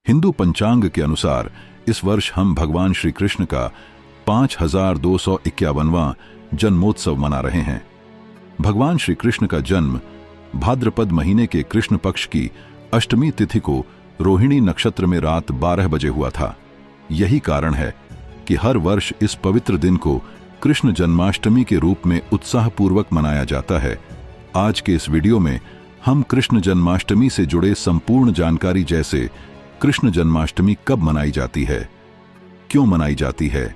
हिंदू पंचांग के अनुसार इस वर्ष हम भगवान श्री कृष्ण का 5251वां जन्मोत्सव मना रहे हैं। भगवान श्री कृष्ण का जन्म भाद्रपद महीने के कृष्ण पक्ष की अष्टमी तिथि को रोहिणी नक्षत्र में रात 12 बजे हुआ था। यही कारण है कि हर वर्ष इस पवित्र दिन को कृष्ण जन्माष्टमी के रूप में उत्साहपूर्वक मनाया जाता है। आज के इस वीडियो में हम कृष्ण जन्माष्टमी से जुड़े संपूर्ण जानकारी, जैसे कृष्ण जन्माष्टमी कब मनाई जाती है, क्यों मनाई जाती है,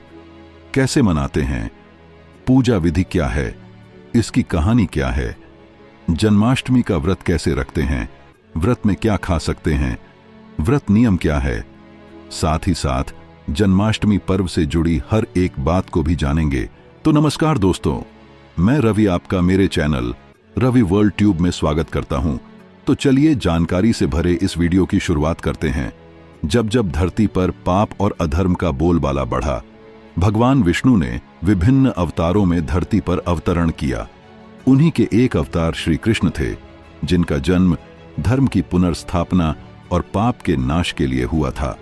कैसे मनाते हैं, पूजा विधि क्या है, इसकी कहानी क्या है, जन्माष्टमी का व्रत कैसे रखते हैं, व्रत में क्या खा सकते हैं, व्रत नियम क्या है, साथ ही साथ जन्माष्टमी पर्व से जुड़ी हर एक बात को भी जानेंगे। तो नमस्कार दोस्तों, मैं रवि आपका मेरे चैनल रवि वर्ल्ड ट्यूब में स्वागत करता हूं। तो चलिए जानकारी से भरे इस वीडियो की शुरुआत करते हैं। जब जब धरती पर पाप और अधर्म का बोलबाला बढ़ा, भगवान विष्णु ने विभिन्न अवतारों में धरती पर अवतरण किया। उन्हीं के एक अवतार श्री कृष्ण थे, जिनका जन्म धर्म की पुनर्स्थापना और पाप के नाश के लिए हुआ था।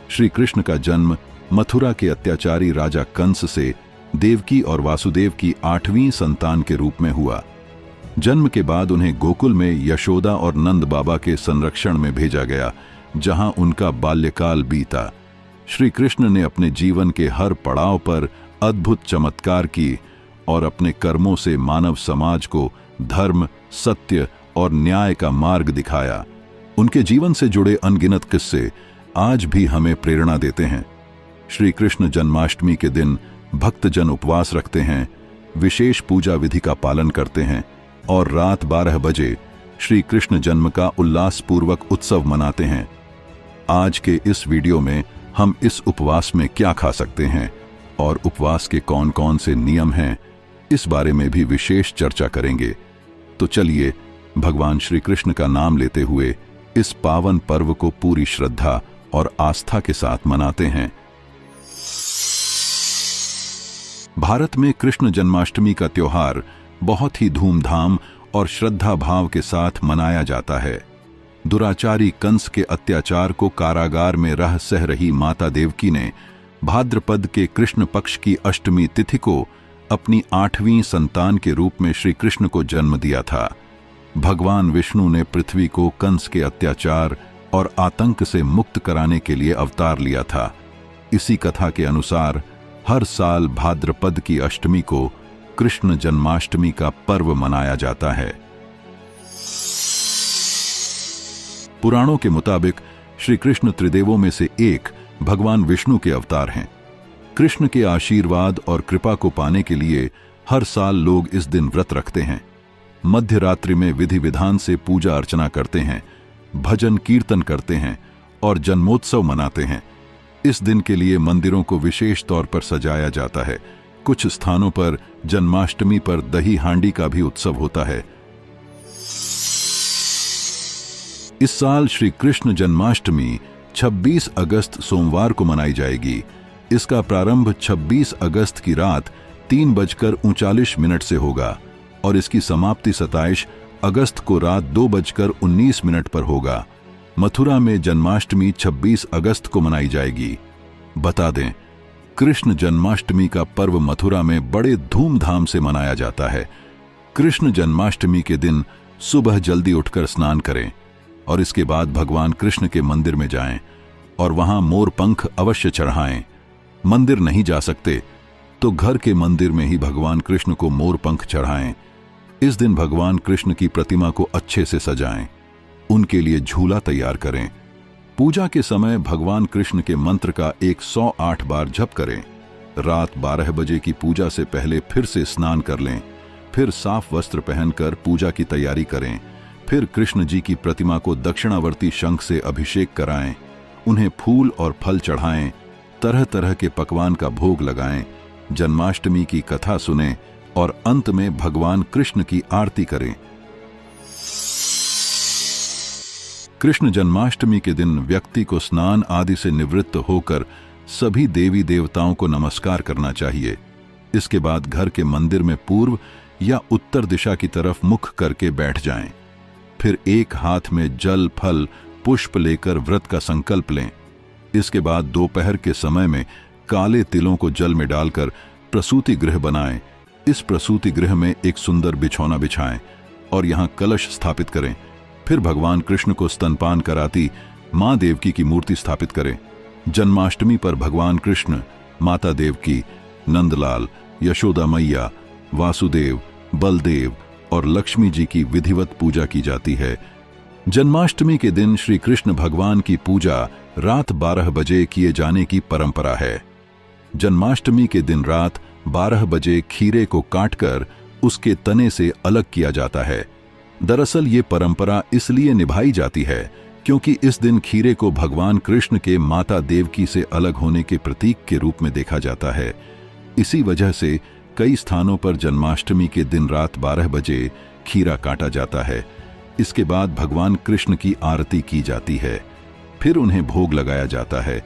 श्री कृष्ण का जन्म मथुरा के अत्याचारी राजा कंस से देवकी और वासुदेव की 8वीं संतान के रूप में हुआ। जन्म के बाद उन्हें गोकुल में यशोदा और नंद बाबा के संरक्षण में भेजा गया, जहां उनका बाल्यकाल बीता। श्री कृष्ण ने अपने जीवन के हर पड़ाव पर अद्भुत चमत्कार की और अपने कर्मों से मानव समाज को धर्म, सत्य और न्याय का मार्ग दिखाया। उनके जीवन से जुड़े अनगिनत किस्से आज भी हमें प्रेरणा देते हैं। श्री कृष्ण जन्माष्टमी के दिन भक्तजन उपवास रखते हैं, विशेष पूजा विधि का पालन करते हैं और रात 12 बजे श्री कृष्ण जन्म का उल्लासपूर्वक उत्सव मनाते हैं। आज के इस वीडियो में हम इस उपवास में क्या खा सकते हैं और उपवास के कौन कौन से नियम हैं, इस बारे में भी विशेष चर्चा करेंगे। तो चलिए भगवान श्री कृष्ण का नाम लेते हुए इस पावन पर्व को पूरी श्रद्धा और आस्था के साथ मनाते हैं। भारत में कृष्ण जन्माष्टमी का त्योहार बहुत ही धूमधाम और श्रद्धा भाव के साथ मनाया जाता है। दुराचारी कंस के अत्याचार को कारागार में रह सह रही माता देवकी ने भाद्रपद के कृष्ण पक्ष की अष्टमी तिथि को अपनी 8वीं संतान के रूप में श्री कृष्ण को जन्म दिया था। भगवान विष्णु ने पृथ्वी को कंस के अत्याचार और आतंक से मुक्त कराने के लिए अवतार लिया था। इसी कथा के अनुसार हर साल भाद्रपद की अष्टमी को कृष्ण जन्माष्टमी का पर्व मनाया जाता है। पुराणों के मुताबिक श्री कृष्ण त्रिदेवों में से एक भगवान विष्णु के अवतार हैं। कृष्ण के आशीर्वाद और कृपा को पाने के लिए हर साल लोग इस दिन व्रत रखते हैं। मध्य रात्रि में विधि विधान से पूजा अर्चना करते हैं, भजन कीर्तन करते हैं और जन्मोत्सव मनाते हैं। इस दिन के लिए मंदिरों को विशेष तौर पर सजाया जाता है। कुछ स्थानों पर जन्माष्टमी पर दही हांडी का भी उत्सव होता है। इस साल श्री कृष्ण जन्माष्टमी 26 अगस्त सोमवार को मनाई जाएगी। इसका प्रारंभ 26 अगस्त की रात 3:39 से होगा और इसकी समाप्ति 27 अगस्त को रात 2:19 पर होगा। मथुरा में जन्माष्टमी 26 अगस्त को मनाई जाएगी। बता दें, कृष्ण जन्माष्टमी का पर्व मथुरा में बड़े धूमधाम से मनाया जाता है। कृष्ण जन्माष्टमी के दिन सुबह जल्दी उठकर स्नान करें और इसके बाद भगवान कृष्ण के मंदिर में जाएं और वहां मोर पंख अवश्य चढ़ाएं। मंदिर नहीं जा सकते तो घर के मंदिर में ही भगवान कृष्ण को मोर पंख चढ़ाएं। इस दिन भगवान कृष्ण की प्रतिमा को अच्छे से सजाएं, उनके लिए झूला तैयार करें। पूजा के समय भगवान कृष्ण के मंत्र का 108 बार जप करें। रात 12 बजे की पूजा से पहले फिर से स्नान कर लें, फिर साफ वस्त्र पहनकर पूजा की तैयारी करें। फिर कृष्ण जी की प्रतिमा को दक्षिणावर्ती शंख से अभिषेक कराएं, उन्हें फूल और फल चढ़ाएं, तरह तरह के पकवान का भोग लगाएं, जन्माष्टमी की कथा सुनें और अंत में भगवान कृष्ण की आरती करें। कृष्ण जन्माष्टमी के दिन व्यक्ति को स्नान आदि से निवृत्त होकर सभी देवी देवताओं को नमस्कार करना चाहिए। इसके बाद घर के मंदिर में पूर्व या उत्तर दिशा की तरफ मुख करके बैठ जाएं। फिर एक हाथ में जल, फल पुष्प लेकर व्रत का संकल्प लें। इसके बाद दोपहर के समय में काले तिलों को जल में डालकर प्रसूति गृह बनाएं। इस प्रसूति गृह में एक सुंदर बिछौना बिछाएं और यहाँ कलश स्थापित करें। फिर भगवान कृष्ण को स्तनपान कराती मां देवकी की मूर्ति स्थापित करें। जन्माष्टमी पर भगवान कृष्ण, माता देवकी, नंदलाल, यशोदा मैया, वासुदेव, बलदेव और लक्ष्मी जी की विधिवत पूजा की जाती है। जन्माष्टमी के दिन श्री कृष्ण भगवान की पूजा रात 12 बजे किए जाने की परंपरा है। जन्माष्टमी के दिन रात 12 बजे खीरे को काटकर उसके तने से अलग किया जाता है। दरअसल ये परंपरा इसलिए निभाई जाती है क्योंकि इस दिन खीरे को भगवान कृष्ण के माता देवकी से अलग होने के प्रतीक के रूप में देखा जाता है। इसी वजह से कई स्थानों पर जन्माष्टमी के दिन रात 12 बजे खीरा काटा जाता है। इसके बाद भगवान कृष्ण की आरती की जाती है, फिर उन्हें भोग लगाया जाता है।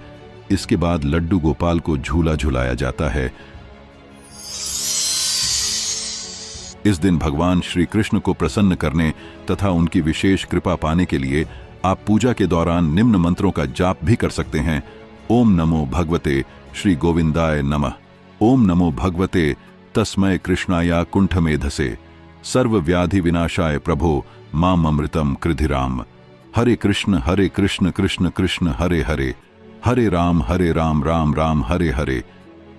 इसके बाद लड्डू गोपाल को झूला झुलाया जाता है। इस दिन भगवान श्री कृष्ण को प्रसन्न करने तथा उनकी विशेष कृपा पाने के लिए आप पूजा के दौरान निम्न मंत्रों का जाप भी कर सकते हैं। ओम नमो भगवते श्री गोविंदाय नमः। ओम नमो भगवते तस्मै कृष्णाया कुंठमेधसे। सर्व व्याधि विनाशाय प्रभो माम अमृतम कृधिराम। हरे कृष्ण कृष्ण कृष्ण हरे हरे, हरे राम राम राम हरे हरे।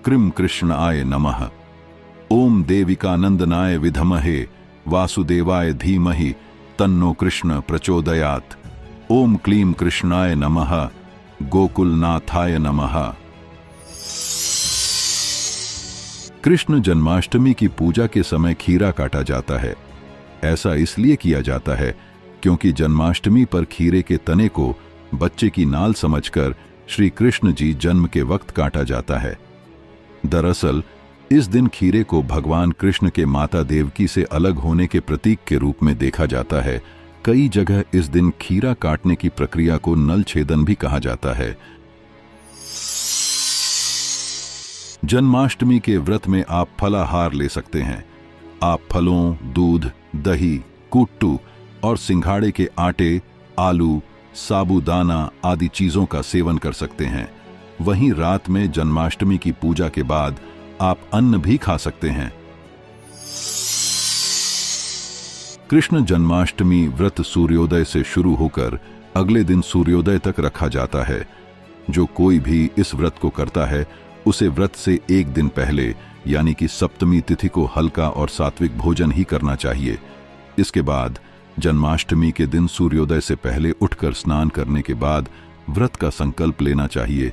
कृम कृष्ण आय नमः। ओम देविकानंदनाय विधमहे वासुदेवाय धीमहि तन्नो कृष्ण प्रचोदयात्। ओम क्लीं कृष्णाय नमः। गोकुलनाथाय नमः। कृष्ण जन्माष्टमी की पूजा के समय खीरा काटा जाता है। ऐसा इसलिए किया जाता है क्योंकि जन्माष्टमी पर खीरे के तने को बच्चे की नाल समझकर श्री कृष्ण जी जन्म के वक्त काटा जाता है। दरअसल इस दिन खीरे को भगवान कृष्ण के माता देवकी से अलग होने के प्रतीक के रूप में देखा जाता है। कई जगह इस दिन खीरा काटने की प्रक्रिया को नल छेदन भी कहा जाता है। जन्माष्टमी के व्रत में आप फलाहार ले सकते हैं। आप फलों, दूध, दही, कुट्टू और सिंघाड़े के आटे, आलू, साबूदाना आदि चीजों का सेवन कर सकते हैं। वहीं रात में जन्माष्टमी की पूजा के बाद आप अन्न भी खा सकते हैं। कृष्ण जन्माष्टमी व्रत सूर्योदय से शुरू होकर अगले दिन सूर्योदय तक रखा जाता है। जो कोई भी इस व्रत को करता है उसे व्रत से एक दिन पहले यानी कि सप्तमी तिथि को हल्का और सात्विक भोजन ही करना चाहिए। इसके बाद जन्माष्टमी के दिन सूर्योदय से पहले उठकर स्नान करने के बाद व्रत का संकल्प लेना चाहिए।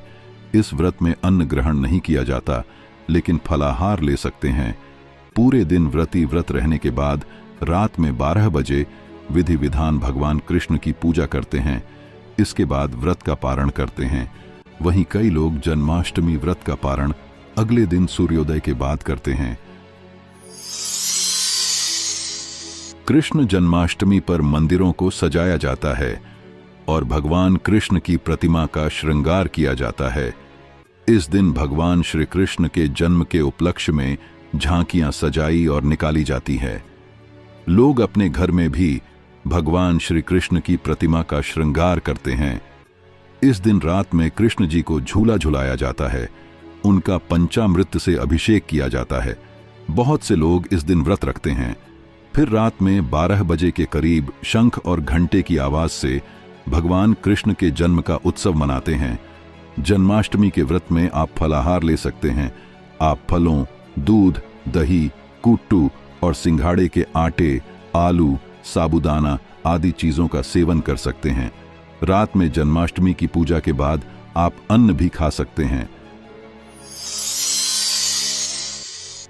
इस व्रत में अन्न ग्रहण नहीं किया जाता, लेकिन फलाहार ले सकते हैं। पूरे दिन व्रती व्रत रहने के बाद रात में 12 बजे विधि विधान भगवान कृष्ण की पूजा करते हैं। इसके बाद व्रत का पारण करते हैं। वहीं कई लोग जन्माष्टमी व्रत का पारण अगले दिन सूर्योदय के बाद करते हैं। कृष्ण जन्माष्टमी पर मंदिरों को सजाया जाता है और भगवान कृष्ण की प्रतिमा का श्रृंगार किया जाता है। इस दिन भगवान श्री कृष्ण के जन्म के उपलक्ष्य में झांकियां सजाई और निकाली जाती है। लोग अपने घर में भी भगवान श्री कृष्ण की प्रतिमा का श्रृंगार करते हैं। इस दिन रात में कृष्ण जी को झूला झुलाया जाता है। उनका पंचामृत से अभिषेक किया जाता है। बहुत से लोग इस दिन व्रत रखते हैं। फिर रात में 12 बजे के करीब शंख और घंटे की आवाज से भगवान कृष्ण के जन्म का उत्सव मनाते हैं। जन्माष्टमी के व्रत में आप फलाहार ले सकते हैं। आप फलों, दूध, दही, कुट्टू और सिंघाड़े के आटे, आलू, साबूदाना आदि चीजों का सेवन कर सकते हैं। रात में जन्माष्टमी की पूजा के बाद आप अन्न भी खा सकते हैं।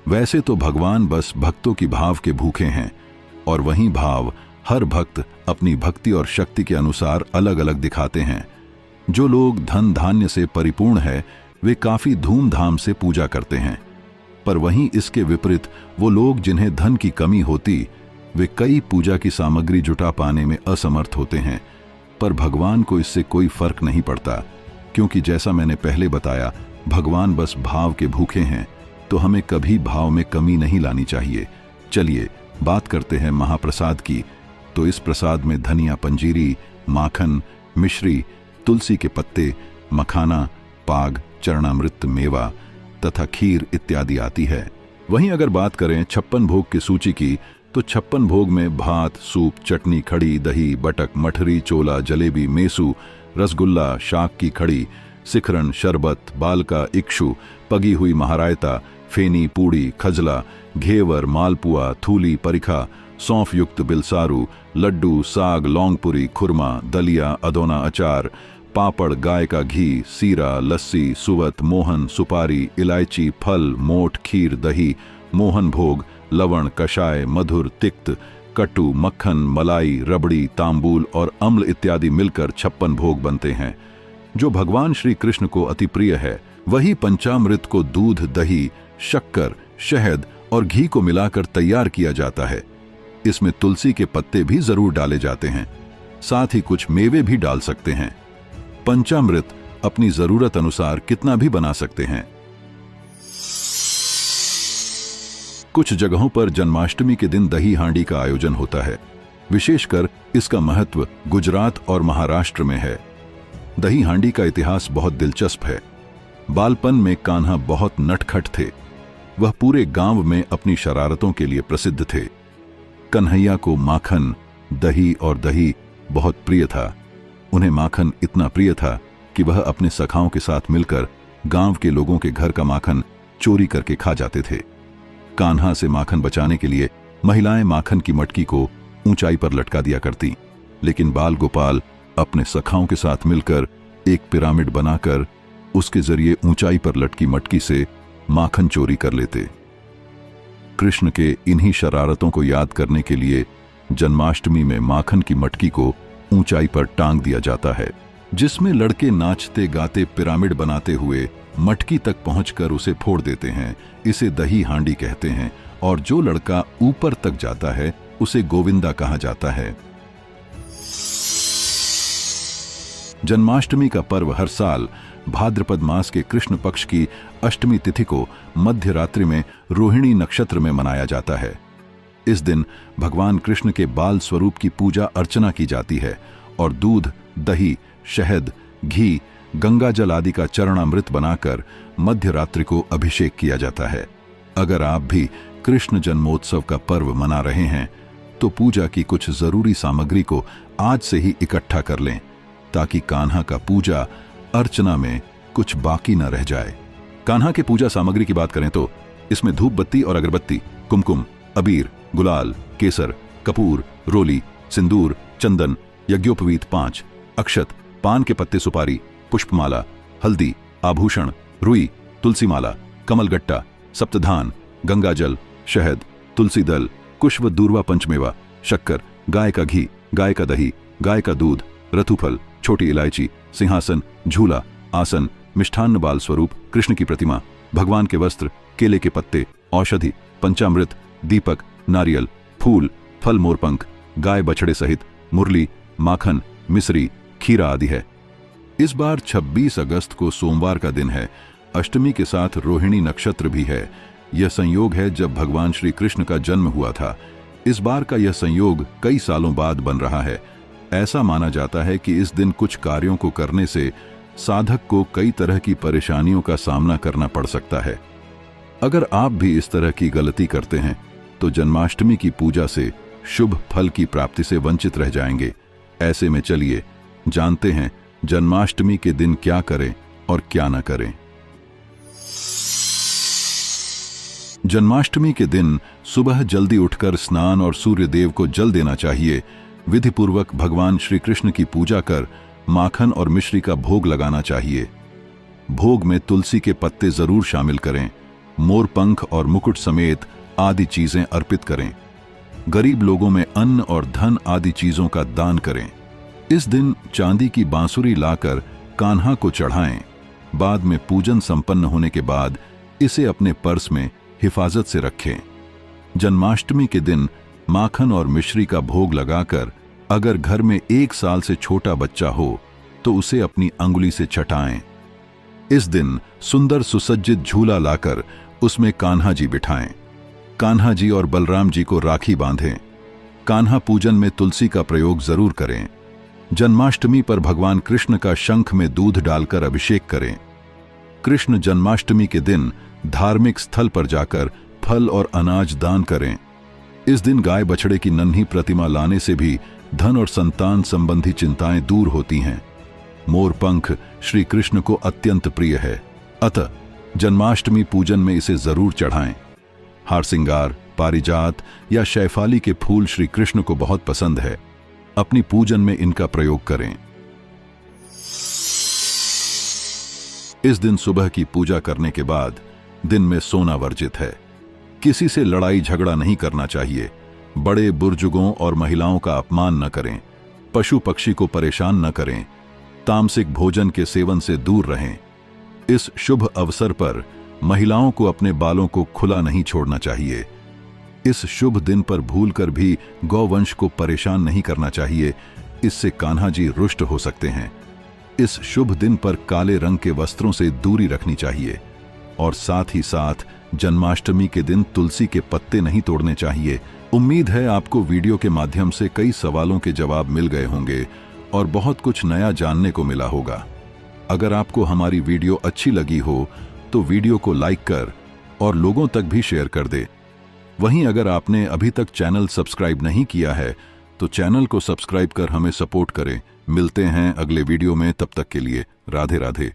वैसे तो भगवान बस भक्तों की भाव के भूखे हैं और वही भाव हर भक्त अपनी भक्ति और शक्ति के अनुसार अलग अलग दिखाते हैं। जो लोग धन धान्य से परिपूर्ण है वे काफी धूमधाम से पूजा करते हैं, पर वहीं इसके विपरीत वो लोग जिन्हें धन की कमी होती वे कई पूजा की सामग्री जुटा पाने में असमर्थ होते हैं। पर भगवान को इससे कोई फर्क नहीं पड़ता, क्योंकि जैसा मैंने पहले बताया भगवान बस भाव के भूखे हैं, तो हमें कभी भाव में कमी नहीं लानी चाहिए। चलिए बात करते हैं महाप्रसाद की। तो इस प्रसाद में धनिया पंजीरी, माखन, मिश्री, तुलसी के पत्ते, मखाना, पाग, चरणामृत, मेवा तथा खीर इत्यादि आती है। वहीं अगर बात करें 56 भोग की सूची की, तो 56 भोग में भात, सूप, चटनी, खड़ी, दही, बटक, मठरी, चोला, जलेबी, मेसू, रसगुल्ला, शाक की खड़ी, सिखरन, शरबत, बालका, इक्षु, पगी हुई महारायता, फेनी, पूड़ी, खजला, घेवर, मालपुआ, थूली, परिखा, सौंफ युक्त बिलसारू, लड्डू, साग, लौंगपुरी, खुरमा, दलिया, अदोना, अचार, पापड़, गाय का घी, सीरा, लस्सी, सुवत, मोहन, सुपारी, इलायची, फल, मोठ, खीर, दही, मोहन भोग, लवण, कषाय, मधुर, तिक्त, कट्टू, मक्खन, मलाई, रबड़ी, तांबूल और अम्ल इत्यादि मिलकर 56 भोग बनते हैं। जो भगवान श्री कृष्ण को अति प्रिय है, वही पंचामृत को दूध, दही, शक्कर, शहद और घी को मिलाकर तैयार किया जाता है। इसमें तुलसी के पत्ते भी जरूर डाले जाते हैं, साथ ही कुछ मेवे भी डाल सकते हैं। पंचामृत अपनी जरूरत अनुसार कितना भी बना सकते हैं। कुछ जगहों पर जन्माष्टमी के दिन दही हांडी का आयोजन होता है। विशेषकर इसका महत्व गुजरात और महाराष्ट्र में है। दही हांडी का इतिहास बहुत दिलचस्प है। बालपन में कान्हा बहुत नटखट थे। वह पूरे गांव में अपनी शरारतों के लिए प्रसिद्ध थे। कन्हैया को माखन, दही और दही बहुत प्रिय था। उन्हें माखन इतना प्रिय था कि वह अपने सखाओं के साथ मिलकर गांव के लोगों के घर का माखन चोरी करके खा जाते थे। कान्हा से माखन बचाने के लिए महिलाएं माखन की मटकी को ऊंचाई पर लटका दिया करती, लेकिन बाल गोपाल अपने सखाओं के साथ मिलकर एक पिरामिड बनाकर उसके जरिए ऊंचाई पर लटकी मटकी से माखन चोरी कर लेते। कृष्ण के इन्हीं शरारतों को याद करने के लिए जन्माष्टमी में माखन की मटकी को ऊंचाई पर टांग दिया जाता है, जिसमें लड़के नाचते गाते पिरामिड बनाते हुए मटकी तक पहुंचकर उसे फोड़ देते हैं। इसे दही हांडी कहते हैं और जो लड़का ऊपर तक जाता है उसे गोविंदा कहा जाता है। जन्माष्टमी का पर्व हर साल भाद्रपद मास के कृष्ण पक्ष की अष्टमी तिथि को मध्य रात्रि में रोहिणी नक्षत्र में मनाया जाता है। इस दिन भगवान कृष्ण के बाल स्वरूप की पूजा अर्चना की जाती है और दूध, दही, शहद, घी, गंगा जल आदि का चरणामृत बनाकर मध्य रात्रि को अभिषेक किया जाता है। अगर आप भी कृष्ण जन्मोत्सव का पर्व मना रहे हैं तो पूजा की कुछ जरूरी सामग्री को आज से ही इकट्ठा कर लें, ताकि कान्हा का पूजा अर्चना में कुछ बाकी न रह जाए। कान्हा के पूजा सामग्री की बात करें तो इसमें धूप बत्ती और अगरबत्ती, कुमकुम, अबीर, गुलाल, केसर, कपूर, रोली, सिंदूर, चंदन, यज्ञोपवीत 5, अक्षत, पान के पत्ते, सुपारी, पुष्पमाला, हल्दी, आभूषण, रुई, तुलसी माला, कमलगट्टा, सप्तधान, गंगाजल, शहद, तुलसी दल, कुश्व, दूर्वा, पंचमेवा, शक्कर, गाय का घी, गाय का दही, गाय का दूध, रथुफल, छोटी इलायची, सिंहासन, झूला, आसन, मिष्ठान्न बाल स्वरूप, कृष्ण की प्रतिमा, भगवान के वस्त्र, केले के पत्ते, औषधि, पंचामृत, दीपक, नारियल, फूल, फल, मोरपंख, गाय बछड़े सहित मुरली, माखन, मिश्री, खीरा आदि है। इस बार 26 अगस्त को सोमवार का दिन है। अष्टमी के साथ रोहिणी नक्षत्र भी है। यह संयोग है जब भगवान श्री कृष्ण का जन्म हुआ था। इस बार का यह संयोग कई सालों बाद बन रहा है। ऐसा माना जाता है कि इस दिन कुछ कार्यों को करने से साधक को कई तरह की परेशानियों का सामना करना पड़ सकता है। अगर आप भी इस तरह की गलती करते हैं तो जन्माष्टमी की पूजा से शुभ फल की प्राप्ति से वंचित रह जाएंगे। ऐसे में चलिए जानते हैं जन्माष्टमी के दिन क्या करें और क्या न करें। जन्माष्टमी के दिन सुबह जल्दी उठकर स्नान और सूर्य देव को जल देना चाहिए। विधिपूर्वक भगवान श्री कृष्ण की पूजा कर माखन और मिश्री का भोग लगाना चाहिए। भोग में तुलसी के पत्ते जरूर शामिल करें। मोर पंख और मुकुट समेत आदि चीजें अर्पित करें। गरीब लोगों में अन्न और धन आदि चीजों का दान करें। इस दिन चांदी की बांसुरी लाकर कान्हा को चढ़ाएं। बाद में पूजन संपन्न होने के बाद इसे अपने पर्स में हिफाजत से रखें। जन्माष्टमी के दिन माखन और मिश्री का भोग लगाकर अगर घर में 1 साल से छोटा बच्चा हो तो उसे अपनी अंगुली से चटाएं। इस दिन सुंदर सुसज्जित झूला लाकर उसमें कान्हा जी बिठाएं। कान्हा जी और बलराम जी को राखी बांधें। कान्हा पूजन में तुलसी का प्रयोग जरूर करें। जन्माष्टमी पर भगवान कृष्ण का शंख में दूध डालकर अभिषेक करें। कृष्ण जन्माष्टमी के दिन धार्मिक स्थल पर जाकर फल और अनाज दान करें। इस दिन गाय बछड़े की नन्ही प्रतिमा लाने से भी धन और संतान संबंधी चिंताएं दूर होती हैं। मोरपंख श्री कृष्ण को अत्यंत प्रिय है, अतः जन्माष्टमी पूजन में इसे जरूर चढ़ाएं। हार सिंगार, पारिजात या शैफाली के फूल श्री कृष्ण को बहुत पसंद है। अपनी पूजन में इनका प्रयोग करें। इस दिन सुबह की पूजा करने के बाद दिन में सोना वर्जित है। किसी से लड़ाई झगड़ा नहीं करना चाहिए। बड़े बुजुर्गों और महिलाओं का अपमान न करें। पशु पक्षी को परेशान न करें। तामसिक भोजन के सेवन से दूर रहें। इस शुभ अवसर पर महिलाओं को अपने बालों को खुला नहीं छोड़ना चाहिए। इस शुभ दिन पर भूलकर भी गौवंश को परेशान नहीं करना चाहिए, इससे कान्हा जी रुष्ट हो सकते हैं। इस शुभ दिन पर काले रंग के वस्त्रों से दूरी रखनी चाहिए और साथ ही साथ जन्माष्टमी के दिन तुलसी के पत्ते नहीं तोड़ने चाहिए। उम्मीद है आपको वीडियो के माध्यम से कई सवालों के जवाब मिल गए होंगे और बहुत कुछ नया जानने को मिला होगा। अगर आपको हमारी वीडियो अच्छी लगी हो तो वीडियो को लाइक कर और लोगों तक भी शेयर कर दे। वहीं अगर आपने अभी तक चैनल सब्सक्राइब नहीं किया है तो चैनल को सब्सक्राइब कर हमें सपोर्ट करें। मिलते हैं अगले वीडियो में, तब तक के लिए राधे राधे।